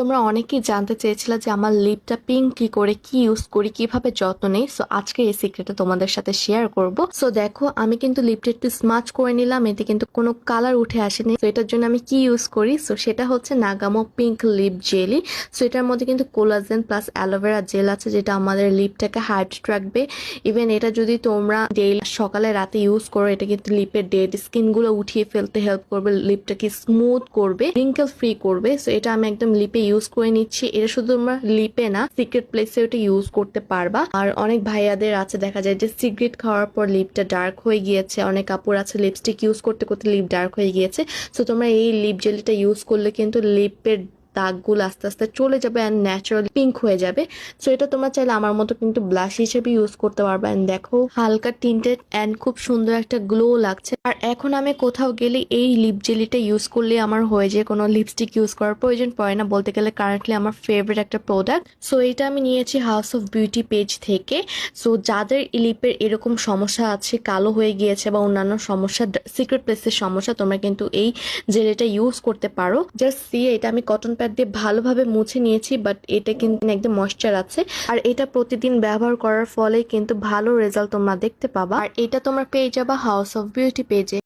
তোমরা অনেকেই জানতে চেয়েছিলে যে আমার লিপটা পিঙ্ক কি করে, কি ইউজ করি, কিভাবে যত্ন নেই। সো আজকে এই সিক্রেটটা তোমাদের সাথে শেয়ার করব। সো দেখো, আমি কিন্তু লিপটা একটু স্মাচ করে নিলাম, এতে কিন্তু কোনো কালার উঠে আসেনি। সো এটার জন্য আমি কি ইউজ করি, সো সেটা হচ্ছে নাগামো পিঙ্ক লিপ জেলি। সো এটার মধ্যে কিন্তু কোলাজেন প্লাস অ্যালোভেরা জেল আছে, যেটা আমাদের লিপটাকে হাইড্রেট রাখবে। ইভেন এটা যদি তোমরা ডেইলি সকালে রাতে ইউজ করো, এটা কিন্তু লিপের ডেড স্কিন গুলো উঠিয়ে ফেলতে হেল্প করবে, লিপটাকে স্মুথ করবে, রিঙ্কেল ফ্রি করবে। সো এটা আমি একদম লিপে ইউজ করে নিচ্ছি। এটা শুধু তোমরা লিপে না, সিক্রেট প্লেসে ওটা ইউজ করতে পারবা। আর অনেক ভাইয়াদের আছে দেখা যায় যে সিগারেট খাওয়ার পর লিপটা ডার্ক হয়ে গিয়েছে, অনেক কাপড় আছে লিপস্টিক ইউজ করতে করতে লিপ ডার্ক হয়ে গিয়েছে। সো তোমরা এই লিপ জেলিটা ইউজ করলে কিন্তু লিপের দাগগুলো আস্তে আস্তে চলে যাবে অ্যান্ড ন্যাচারাল পিঙ্ক হয়ে যাবে। সো এটা তোমরা চাইলে আমার মতো কিন্তু ব্লাশ হিসেবে ইউজ করতে পারবে। অ্যান্ড দেখো, হালকা টিন্টেড অ্যান্ড খুব সুন্দর একটা গ্লো লাগছে। আর এখন আমি কোথাও গেলে এই লিপ জেলিটা ইউজ করলে আমার হয়ে যায়, কোনো লিপস্টিক ইউজ করার প্রয়োজন পড়ে না। বলতে গেলে কারেন্টলি আমার ফেভারিট একটা প্রোডাক্ট। সো এটা আমি নিয়েছি হাউস অফ বিউটি পেজ থেকে। সো যাদের লিপের এরকম সমস্যা আছে, কালো হয়ে গিয়েছে বা অন্যান্য সমস্যা, সিক্রেট প্লেসের সমস্যা, তোমরা কিন্তু এই জেলিটা ইউজ করতে পারো। জাস্ট সি, এটা আমি কটন প্যাড দিয়ে ভালোভাবে মুছে নিয়েছি, বাট এটা কিন্তু একদম ময়েশ্চার আছে। আর এটা প্রতিদিন ব্যবহার করার ফলে কিন্তু ভালো রেজাল্ট তোমরা দেখতে পাবা। আর এটা তোমরা পেয়ে যাবা হাউস অফ বিউটি পেজে।